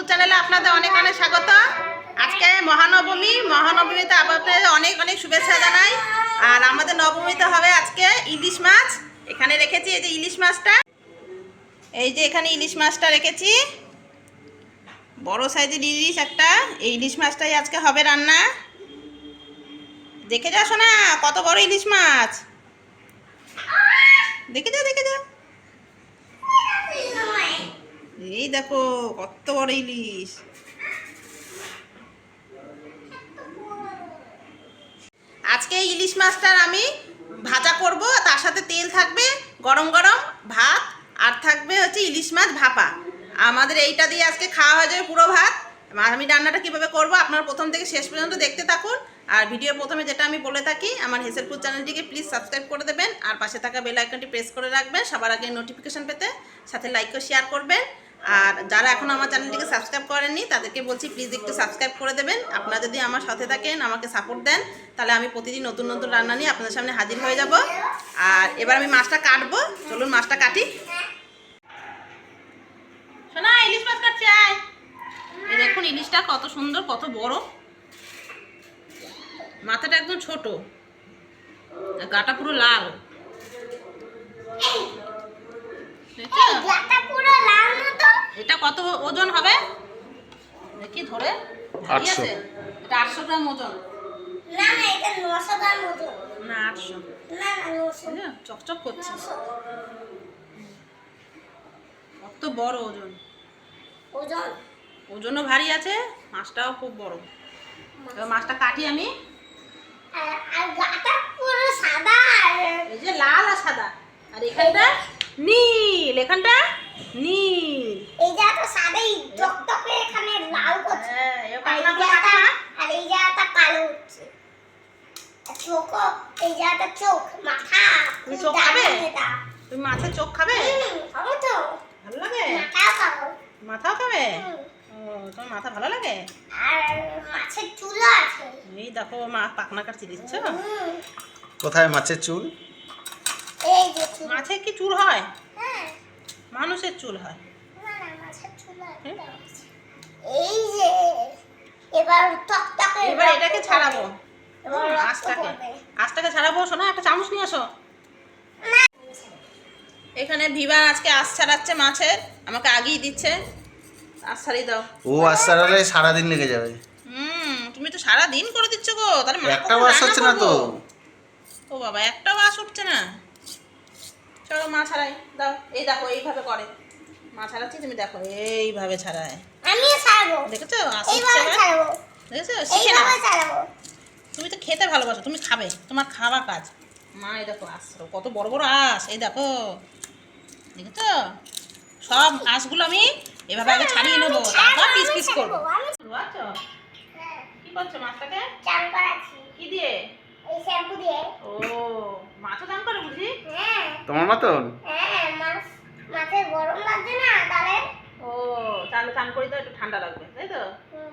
Food চ্যানেলে আপনাদের অনেক অনেক স্বাগত। আজকে মহানবমীতে আপনাদের অনেক অনেক শুভেচ্ছা জানাই। আর আমাদের নবমীতে হবে আজকে ইলিশ মাছ। এখানে রেখেছি এই যে ইলিশ মাছটা, এই যে এখানে ইলিশ মাছটা রেখেছি, বড় সাইজের ইলিশ একটা। এই ইলিশ মাছটাই আজকে হবে রান্না। দেখে যাও শোনা, কত বড় ইলিশ মাছ, দেখে যাও দেখে যাও। এই দেখো কত বড় ইলিশ। আজকে এই ইলিশ মাছটার আমি ভাজা করব, তার সাথে তেল থাকবে, গরম গরম ভাত, আর থাকবে হচ্ছে ইলিশ মাছ ভাপা। আমাদের এইটা দিয়ে আজকে খাওয়া হয়ে যাবে পুরো ভাত। আমি রান্নাটা কীভাবে করব আপনারা প্রথম থেকে শেষ পর্যন্ত দেখতে থাকুন। আর ভিডিওর প্রথমে যেটা আমি বলে থাকি, আমার হেসেল ফুড চ্যানেলটিকে প্লিজ সাবস্ক্রাইব করে দেবেন, আর পাশে থাকা বেল আইকনটি প্রেস করে রাখবেন সবার আগে নোটিফিকেশন পেতে, সাথে লাইক ও শেয়ার করবেন। আর যারা এখনও আমার চ্যানেলটিকে সাবস্ক্রাইব করেননি তাদেরকে বলছি প্লিজ একটু সাবস্ক্রাইব করে দেবেন। আপনারা যদি আমার সাথে থাকেন, আমাকে সাপোর্ট দেন, তাহলে আমি প্রতিদিন নতুন নতুন রান্না নিয়ে আপনাদের সামনে হাজির হয়ে যাব। আর এবার আমি মাছটা কাটবো, চলুন মাছটা কাটি। শোনা, ইলিশ মাছ কাটছে, আয়। এই দেখুন ইলিশটা কত সুন্দর, কত বড়, মাথাটা একদম ছোট, গাটা পুরো লাল। এটা কত ওজন হবে দেখি ধরে? 800। এটা 800 গ্রাম ওজন। না না, এটা 900 গ্রাম ওজন। না 800। না না, 900। চকচক করছে, কত বড় ওজন। ওজন ওজনও ভারী আছে, মাছটাও খুব বড়। এবার মাছটা কাটি আমি। আর গাটা পুরো সাদা, এই যে লাল আর সাদা, আর এখানটা নীল, এখানটা নীল। এই জায়গাটা সাদাই টকটকে, এখানে লাল করছে। হ্যাঁ, আর এই জায়গাটা, আর এই জায়গাটা কালো হচ্ছে। আর চোখও, এই জায়গাটা চোখ, মাথা। তুমি চোখ খাবে? তুমি মাছের চোখ খাবে? খাবো তো। ভালো লাগে? মাথাও খাবো। মাথাও খাবে? ও, তোমার মাথা ভালো লাগে? আর মাছের চুলও আছে। এই দেখো মা পাখনা কাটছি দিচ্ছ। কোথায় মাছের চুল? এই যে চুল। মাছের কি চুল হয়? হ্যাঁ। মানুষের চুল হয়। না না, মাছের চুল আছে। এই যে এবার টকটকে, এবার এটাকে ছাড়াবো, এবার আঁশটাকে আঁশটাকে ছাড়াবো। শোনা, একটা চামচ নিয়ে আসো। এখানে ভিভা আজকে আঁশ ছাড়াচ্ছে মাছের, আমাকে আগেই দিচ্ছে। আঁশ ছাড়িয়ে দাও। ও আজ সারালে সারাদিন লেগে যাবে। তুমি তো সারা দিন করে দিচ্ছ গো, তাহলে মা একটা কখন বাস রান্না হচ্ছে না তো। করবো? ও বাবা, একটা বাস উঠছে না। চলো মা ছাড়াই দাও। এই দেখো এইভাবে করে মা ছাড়াচ্ছি, তুমি দেখো এইভাবে ছাড়ায়। আমিও ছাড়াবো। দেখেছো এইভাবে ছাড়াবো। দেখেছো, শিখে নাও। এইভাবে ছাড়াবো। তুমি তো খেতে ভালোবাসো, তুমি খাবে, তোমার খাওয়া কাজ। মা এই দেখো আঁশ, কত বড় বড় আঁশ, এই দেখো, দেখেছো? সব আঁশগুলো আমি এভাবে আগে ছাড়িয়ে নেবো, তারপর পিস পিস করবো। আচ্ছা, হ্যাঁ, কি করছো মাছটাকে? চান করাচ্ছি। কি দিয়ে? এই শ্যাম্পু দিয়ে। ও, মাছও দাম করে বুঝি? হ্যাঁ তোমার মতন? হ্যাঁ, মাছের গরম লাগছে না, তাহলে ও, তাহলে চান করি তো একটু ঠান্ডা লাগবে, তাই তো?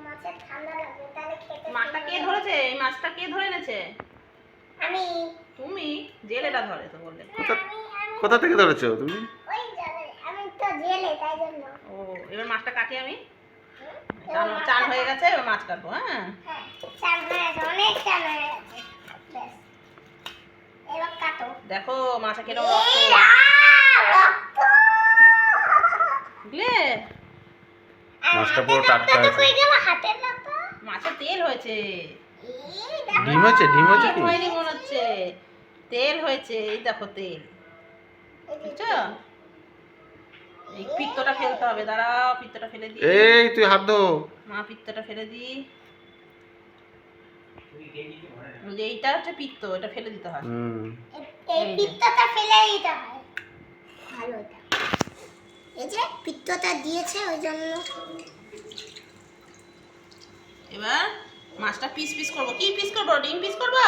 মাছের ঠান্ডা লাগবে, তাহলে খেতে। মাছটা কে ধরেছে? এই মাছটা কে ধরে এনেছে? আমি। তুমি? জেলেটা ধরে তো বললে। কোথা থেকে ধরেছো তুমি? ওই যাবে, আমি তো জেলে, তাই জন্য। ও, এবার মাছটা কাটি আমি। এবার চান হয়ে গেছে, এবার মাছ কাটবো। হ্যাঁ, হ্যাঁ, চান হয়ে গেছে, অনেক চান হয়ে গেছে। ব্যাস, এবার কাটো। দেখো মাছে কিরকম এই, রক্ত, রক্ত। বুঝলে? আর মাছটা হাতের পুরো টাটকা রক্তটা আছে। কই গেল? হাতের রক্ত? মাছের তেল হয়েছে। এই দেখো। ডিম হয়েছে? ডিম হয়েছে কি? হয়নি মনে হচ্ছে, তেল হয়েছে। এই দেখো তেল, বুঝছো? এই পিত্তটা ফেলতে হবে, দাঁড়াও পিত্তটা ফেলে দিই। এই তুই হাত ধো। মা পিত্তটা ফেলে দিই। এইটা হচ্ছে পিত্ত, এটা ফেলে দিতে হয়। এই পিত্তটা ফেলে দিতে হয়। ভালো এটা। এই যে পিত্তটা দিয়েছে ওই জন্য। এবার মাছটা পিস পিস করবো। কি পিস করবো? ডিম পিস করবো?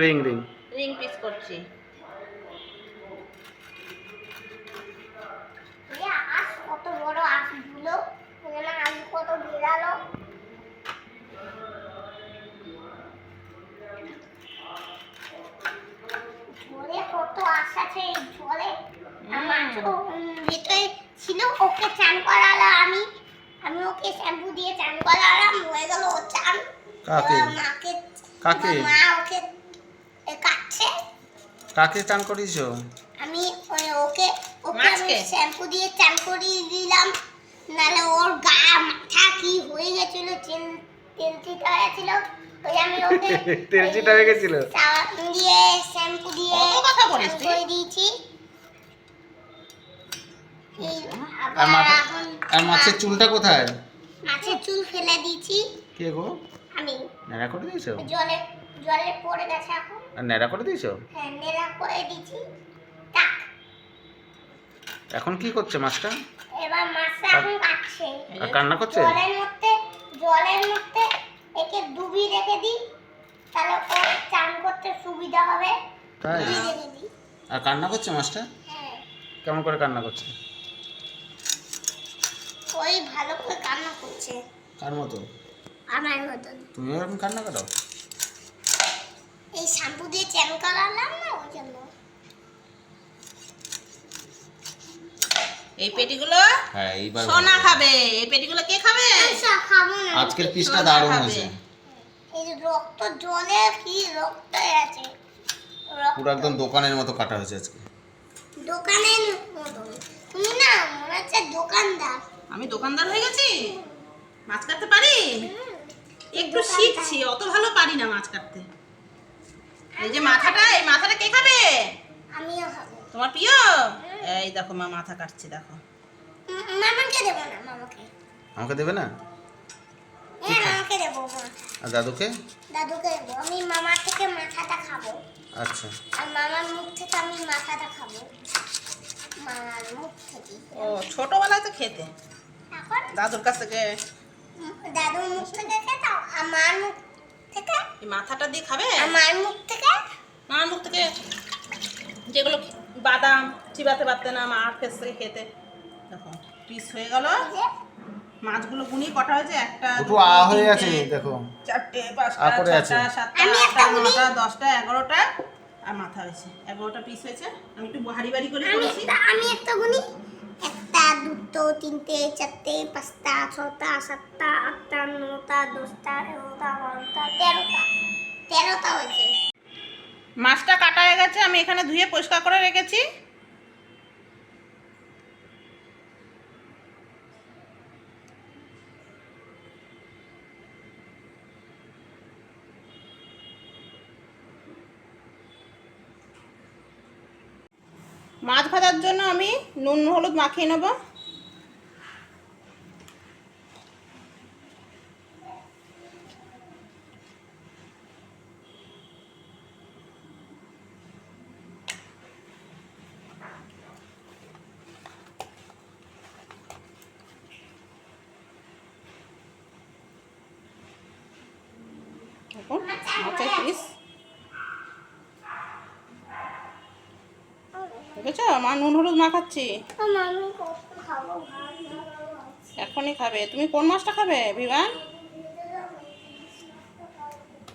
Ring ring. রিং পিস করছি। এই আঁশ কত বড় আঁশগুলো, এখানে আঁশ কত বেরালো। ঝোলে কত আঁশ আছে এই ঝোলে। আর মাছও ভিতরে ছিল, ওকে চান করালো আমি। আমি ওকে শ্যাম্পু দিয়ে চান করালাম, হয়ে গেল ওর চান। কাকে? এবার মাকে কাকে? এবার মা ওকে কাটছে। কাকে চান করিয়েছো? আমি ওকে ওকে আমি মাছকে? শ্যাম্পু দিয়ে চান করিয়ে দিলাম, নাহলে ওর গা মাথা কি হয়ে গেছিল, তেল চিটা হয়েছিল। ওই আমি ওকে তেল চিটা হয়ে গেছিল? সাবান দিয়ে শ্যাম্পু দিয়ে কত কথা বলিস চান তুই? করে দিয়েছি। এই আর আবার মাথা এখন আর মাছের চুলটা কোথায়? মাছের চুল ফেলে দিয়েছি কে গো? আমি। ন্যাড়া করে দিয়েছো? জলে জলে পড়ে গেছে এখন। আর ন্যাড়া করে দিয়েছো? হ্যাঁ, নেড়া করে দিয়েছি। টাক। এখন কি করছে মাছটা? এবার মাছটা এখন কাটছে। আর কান্না করছে? জলের মধ্যে একে ডুবিয়ে রেখে দিই, তাহলে ওর চান করতে সুবিধা হবে। তাই? ডুবিয়ে রেখে দিই। আর কান্না করছে মাছটা? হ্যাঁ, কেমন করে কান্না করছে? ওই ভালো করে কান্না করছে কার মতো? আমার মতন। তুমিও এরকম কান্না করো? এই শ্যাম্পু দিয়ে চান করালাম না, ওই জন্য। এই পেটিগুলো হ্যাঁ, এইবার সোনা খাবে। এই পেটিগুলো কে খাবে? আচ্ছা, খাবো না। আজকের পিসটা সোনা দারুণ খাবে। হয়েছে। এই যে রক্ত জলে কি রক্ত আছে, পুরো একদম দোকানের মতো কাটা হয়েছে আজকে। দোকানের মতন। তুমি না মনে হচ্ছে দোকানদার। আমি দোকানদার হয়ে গেছি? মাছ কাটতে পারি? একটু শিখছি, অত ভালো পারি না মাছ কাটতে। এই যে মাথাটা, এই মাথাটা কে খাবে? আমিও খাবো। তোমার প্রিয়? এই দেখো মা মাথা কাটছে, দেখো। মামাকে দেবো না, মামাকে। আমাকে দেবে না? হ্যাঁ, মামাকে দেবো মাথা। আর দাদুকে? দাদুকে দেবো। আমি মামার থেকে মাথাটা খাবো, আচ্ছা। আর মামার মুখ থেকে আমি মাথাটা খাবো। মামার মুখ থেকে। ও ছোটবেলায় তো খেতে এখন দাদুর কাছ থেকে। দাদুর মুখ থেকে খেতাম, আমার মুখ থেকে। এই মাথাটা দিয়ে খাবে? আমার মুখ থেকে। মার মুখ থেকে যেগুলো বাদাম চিবাতে পারতে না, মার কাছ থেকে খেতে। দেখো পিস হয়ে গেল। এই যে, মাছগুলো গুনি কটা হয়েছে? একটা, একটু দুটো, আ হয়ে তিনটে, আছে দেখো। চারটে, পাঁচটা, আ করে আছে। ছটা, সাতটা, আমি আটটা, একটা গুনি। 9টা, 10টা, 11টা আর মাথা হয়েছে। 11টা পিস হয়েছে। আমি একটু ভারী ভারী করে করেছি। আমি একটা গুনি। একটা, দুটো, তিনটে, চারটে, পাঁচটা, ছটা, সাতটা, আটটা, 9টা, 10টা, 11টা, 12টা, 13টা। 13টা হয়েছে। মাছটা কাটা হয়ে গেছে, আমি এখানে ধুয়ে পরিষ্কার করে রেখেছি। মাছ ভাজার জন্য আমি নুন হলুদ মাখিয়ে নেব। দেখুন মাছের পিস দেখেছো, মা নুন হলুদ মাখাচ্ছি। আমি কখন খাবো? এখনই খাবে। তুমি কোন মাছটা খাবে বিমান?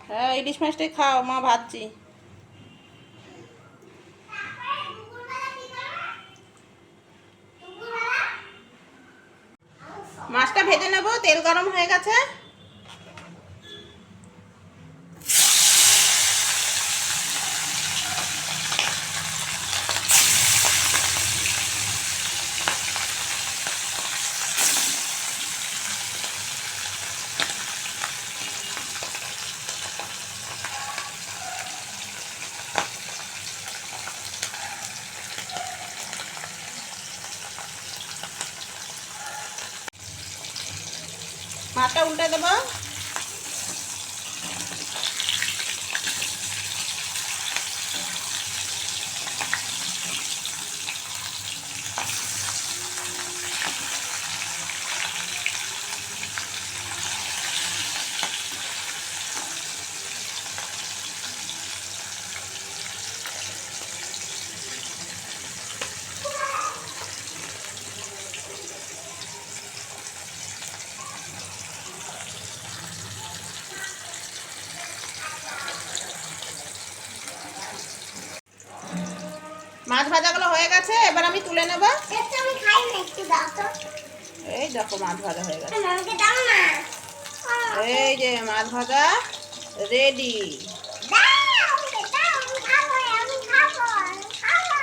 হ্যাঁ, ইলিশ মাছটাই খাও, মা ভাজছি। মাছটা ভেজে নেব, তেল গরম হয়ে গেছে। মাছটা উল্টে দেবো। মাছ ভাজাগুলো হয়ে গেছে, এবার আমি তুলে নেব। একটা আমি খাই না, একটু দাও তো। এই দেখো মাছ ভাজা হয়ে গেছে। আমাকে দাও না। এই যে মাছ ভাজা রেডি। দাও, আমাকে দাও, আমি খাবো, আমি খাবো, আমি খাবো।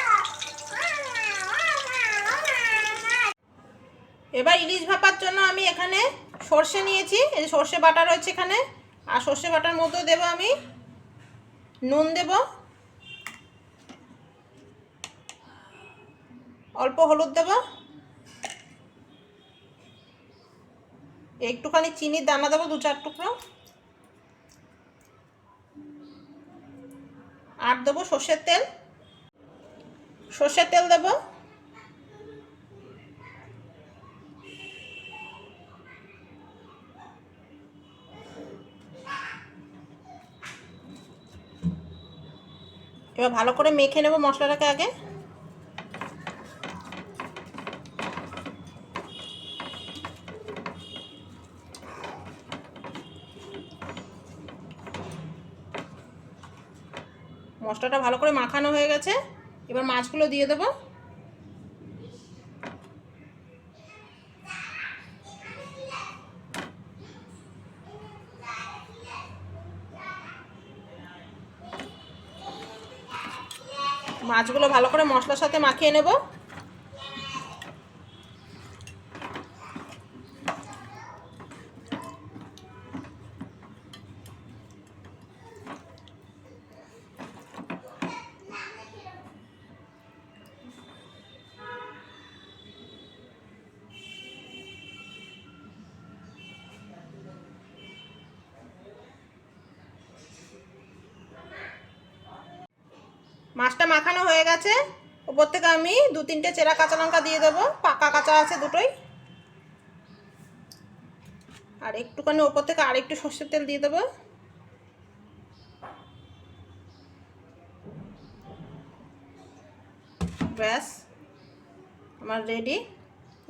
এবার ইলিশ ভাপার জন্য আমি এখানে সর্ষে নিয়েছি, এই যে সর্ষে বাটা রয়েছে এখানে। আর সর্ষে বাটার মধ্যে দেবো আমি নুন, দেব অল্প হলুদ, দেব একটুখানি চিনির দানা, দেবো 2-4 টুকরো, আর দেবো সর্ষের তেল। সর্ষের তেল দেবো, এবার ভালো করে মেখে নেব মশলাটাকে আগে। মশলাটা ভালো করে মাখানো হয়ে গেছে, এবার মাছগুলো দিয়ে দেবো। মাছগুলো ভালো করে মশলার সাথে মাখিয়ে নেব। মাছটা মাখানো হয়ে গেছে, ওপর থেকে আমি 2-3টে চেরা কাঁচা লঙ্কা দিয়ে দেবো, পাকা কাঁচা আছে দুটোই। আর একটুখানি ওপর থেকে আরেকটু সর্ষের তেল দিয়ে দেবো। ব্যাস আমার রেডি।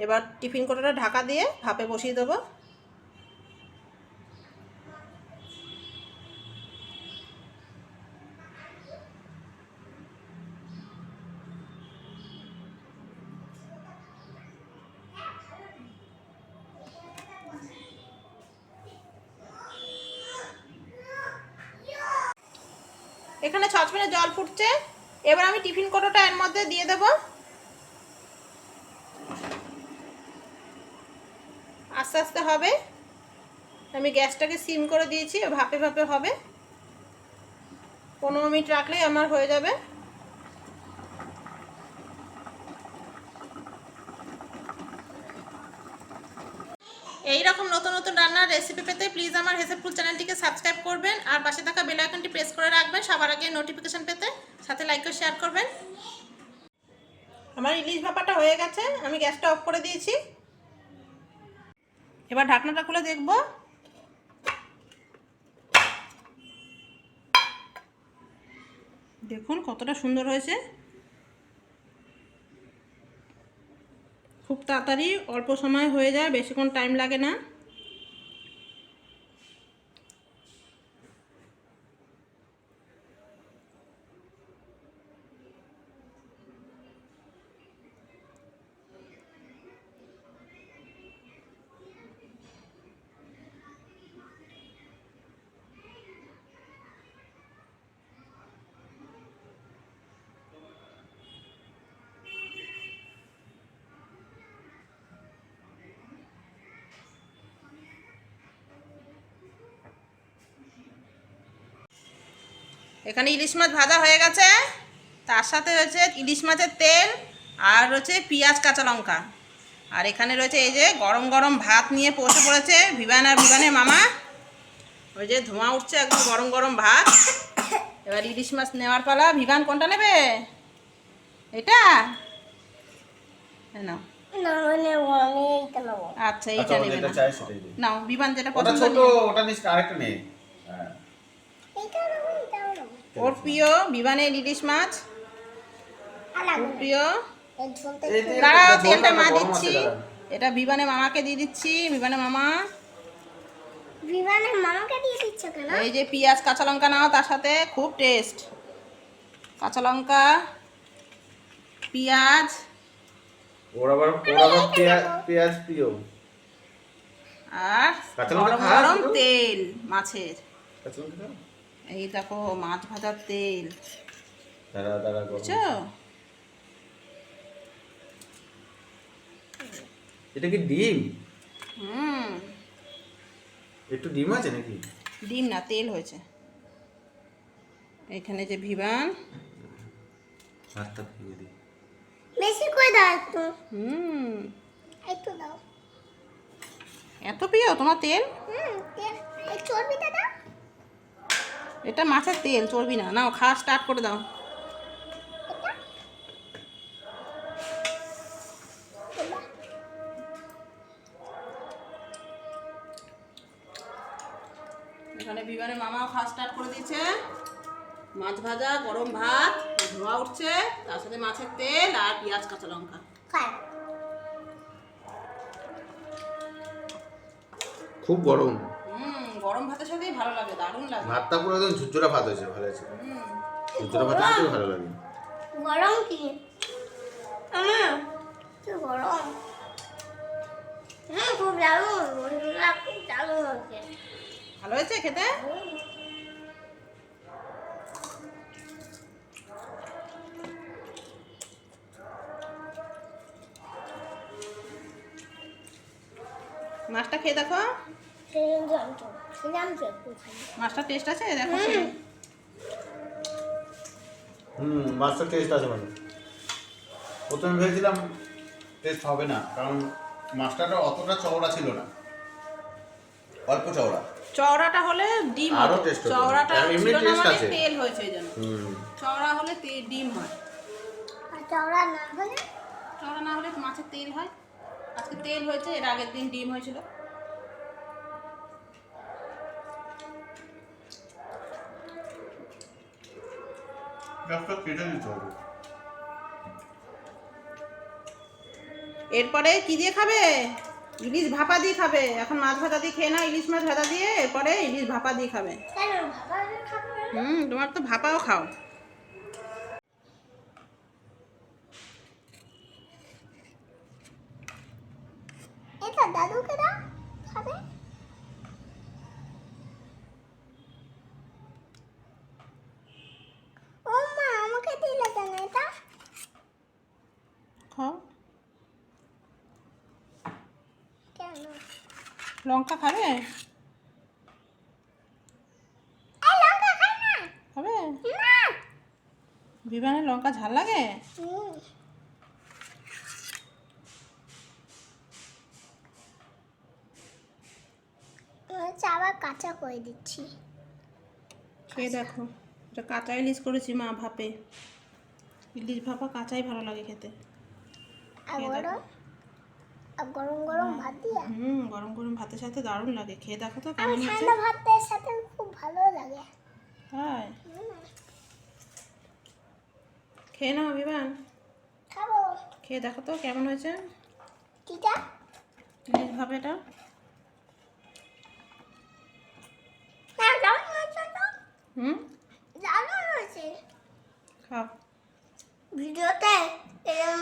এবার টিফিন কৌটোটা ঢাকা দিয়ে ভাপে বসিয়ে দেবো। এখানে সসপ্যানে জল ফুটছে, এবার আমি টিফিন কৌটোটা এর মধ্যে দিয়ে দেব। আস্তে আস্তে হবে, আমি গ্যাসটাকে সিম করে দিয়েছি, ভাপে ভাপে হবে। 15 মিনিট রাখলেই আমার হয়ে যাবে। এই রকম নতুন নতুন রান্নার রেসিপি পেতে প্লিজ আমার হেসেলফুল চ্যানেলটিকে সাবস্ক্রাইব করবেন, আর পাশে থাকা বেল আইকনটি প্রেস করে রাখবেন সবার আগে নোটিফিকেশন পেতে, সাথে লাইক ও শেয়ার করবেন। আমার ইলিশ ভাপাটা হয়ে গেছে, আমি গ্যাসটা অফ করে দিয়েছি। এবার ঢাকনাটা খুলে দেখব। দেখুন কতটা সুন্দর হয়েছে, খুব তাড়াতাড়ি অল্প সময় হয়ে যায়, বেশিক্ষণ টাইম লাগে না। এখানে ইলিশ মাছ ভাজা হয়ে গেছে, তার সাথে রয়েছে ইলিশ মাছের তেল, আর রয়েছে পেঁয়াজ কাঁচা লঙ্কা, আর এখানে রয়েছে এই যে গরম গরম ভাত নিয়ে বসে পড়েছে ভিভান আর ভিভানের মামা। ওই যে ধোঁয়া উঠছে একদম গরম গরম ভাত। এবার ইলিশ মাছ নেওয়ার পালা। ভিভান কোনটা নেবে? এটা নাও। আচ্ছা এইটা নেবে না, নাও বিমান যেটা পছন্দ। ওটা নিস, আরেকটা নে। হ্যাঁ, ওর প্রিয় বিমানের ইলিশ মাছ, ওর প্রিয়। দাঁড়াও তেলটা মা দিচ্ছি, এটা বিমানের মামাকে দিয়ে দিচ্ছি। বিমানের মামাকে দিয়ে দিচ্ছ কেন? এই যে পেঁয়াজ কাঁচা লঙ্কা নাও, তার সাথে খুব টেস্ট। কাঁচা লঙ্কা, পেঁয়াজ, ওর আবার পেঁয়াজ প্রিয়। আর কাঁচা লঙ্কা গরম খাস গরম তো? তেল মাছের। কাঁচা লঙ্কা খাও? এই দেখো মাছ ভাজার তেল, দাঁড়া গরম। বুঝছো? এটা কি ডিম? হুম, একটু ডিম আছে নাকি? ডিম না, তেল হয়েছে। এখানে যে ভিবান। ভাতটা ভেঙে দিই। বেশি করে দাও একটু, হুম, একটু দাও। এত প্রিয় তোমার তেল? তেল, এই চর্বিটা দাও। এটা মাছের তেল, চর্বি না। নাও খাওয়া স্টার্ট করে দাও। এটা এখানে বিমানের মামাও খাওয়া স্টার্ট করে দিয়েছে। মাছ ভাজা, গরম ভাত, ধোয়া উঠছে, তার সাথে মাছের তেল আর পেঁয়াজ কাঁচা লঙ্কা। খায়। খুব গরম। গরম ভাতের সাথেই ভালো লাগে, দারুণ লাগে। ভাতটা পুরো একদম ঝুরঝুরা ভাত হয়েছে, ভালো হয়েছে। ঝুরঝুরা ভাত খেতে ভালো লাগে। গরম কি? কি গরম? খুব দারুণ, বন্ধুরা, খুব দারুণ হচ্ছে। ভালো হয়েছে খেতে? মাছটা খেয়ে দেখো। খেলাম তো একটু খাই। মাছটা টেস্ট আছে দেখো। মাছটা টেস্ট আছে মানে। প্রথমে ভেবেছিলাম টেস্ট হবে না, কারণ মাছটা অতটা চওড়া ছিল না, অল্প চওড়া। চওড়াটা হলে ডিম আরো হতো। taste হতো। চওড়াটা এমনি ছিল না taste মানে আছে। তেল হয়েছে এই জন্য। চওড়া হলে ডিম হয়। আর চওড়া না হলে চওড়া না হলে মাছের তেল হয়। আজকে তেল হয়েছে, এর আগের দিন ডিম হয়েছিল। গ্যাসটা কেটে দিতে হবে। এরপরে কি দিয়ে খাবে? ইলিশ ভাপা দিয়ে খাবে। এখন মাছ ভাজা দিয়ে খেয়ে নাও, ইলিশ মাছ ভাজা দিয়ে, এরপরে ইলিশ ভাপা দিয়ে খাবে। কেন ভাবা খাবে না? তোমার তো ভাপাও খাও। এটা দাদুকে দাও, খাবে। ও মা, আমাকে দিলে কেন এটা? খাও। কেন? লঙ্কা খাবে? এই লঙ্কা খাই না। খাবে? না। বিমানের লঙ্কা ঝাল লাগে? আবার কাঁচা করে দিচ্ছি। খেয়ে দেখো। এটা কাঁচা ইলিশ করেছি মা ভাপে। ইলিশ ভাপা কাঁচাই ভালো লাগে খেতে। আর খেয়ে দেখো। গরম গরম ভাত দিয়া। গরম গরম ভাতের সাথে দারুণ লাগে। খেয়ে দেখো তো আমি কেমন হয়েছে। ঠান্ডা ভাতের সাথে খুব ভালো লাগে। তাই খেয়ে নাও বিমান। খাবো। খেয়ে দেখো তো কেমন হয়েছে কিটা? ইলিশ ভাপাটা। হ্যাঁ, দারুণ হয়েছে তো। দারুণ হয়েছে। খাও। ভিডিওতে এরকম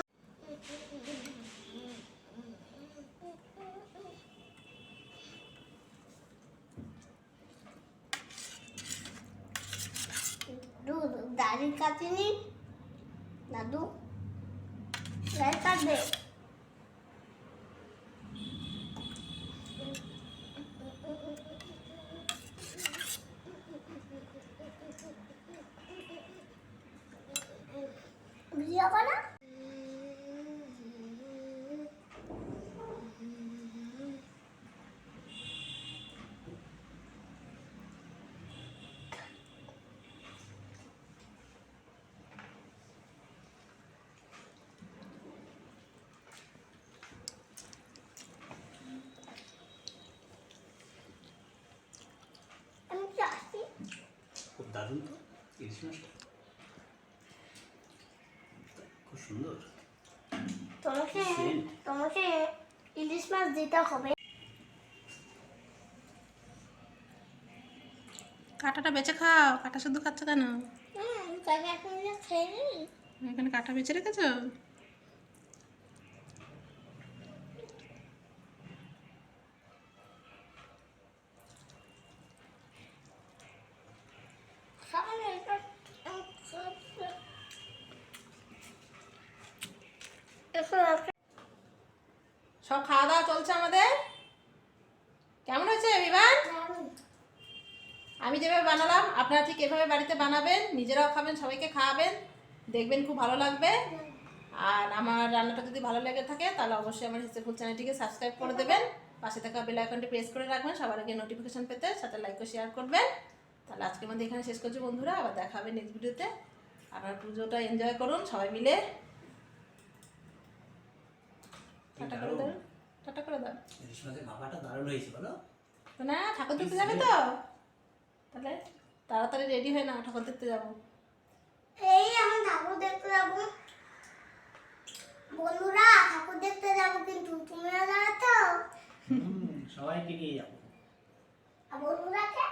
দাড়ি কাটেনি দাদু, দাড়ি কাটবে। ভিডিও করো। আমি কি আসি? খুব দারুণ তো ইলিশ মাছটা, খুব সুন্দর। তোমাকে ইলিশ মাছ দিতে হবে। কাঁটাটা বেঁচে খাও। কাঁটা শুধু খাচ্ছ কেন? তবে এখন খেয়ে নিই। এখানে কাঁটা বেঁচে রেখেছো? সকালে এটা সব খাওয়া দাওয়া চলছে আমাদের। কেমন হয়েছে বিমান? আমি যেভাবে বানালাম আপনারা ঠিক এভাবে বাড়িতে বানাবেন, নিজেরাও খাবেন, সবাইকে খাওয়াবেন, দেখবেন খুব ভালো লাগবে। আর আমার রান্নাটা যদি ভালো লেগে থাকে তাহলে অবশ্যই আমার হেসেফুল চ্যানেলটিকে সাবস্ক্রাইব করে দেবেন, পাশে থাকা বেল আইকনটি প্রেস করে রাখবেন সবার আগে নোটিফিকেশন পেতে, সাথে লাইক ও শেয়ার করবেন। তাহলে আজকের মধ্যে এখানে শেষ করছি বন্ধুরা, আবার দেখা হবে নেক্সট ভিডিওতে। আপনার পুজোটা এনজয় করুন সবাই মিলে। টাটা করে দাও, টাটা করে দাও। ইলিশ মাছের ভাপাটা দারুণ হয়েছে বলো। তো না ঠাকুর দেখতে যাবে তো, তাহলে তাড়াতাড়ি রেডি হয়ে না, ঠাকুর দেখতে যাবো। এই এখন ঠাকুর দেখতে যাবো বন্ধুরা, ঠাকুর দেখতে যাবো, কিন্তু তুমিও যাবে তো? সবাইকে নিয়ে যাবো। আর বন্ধুরাকে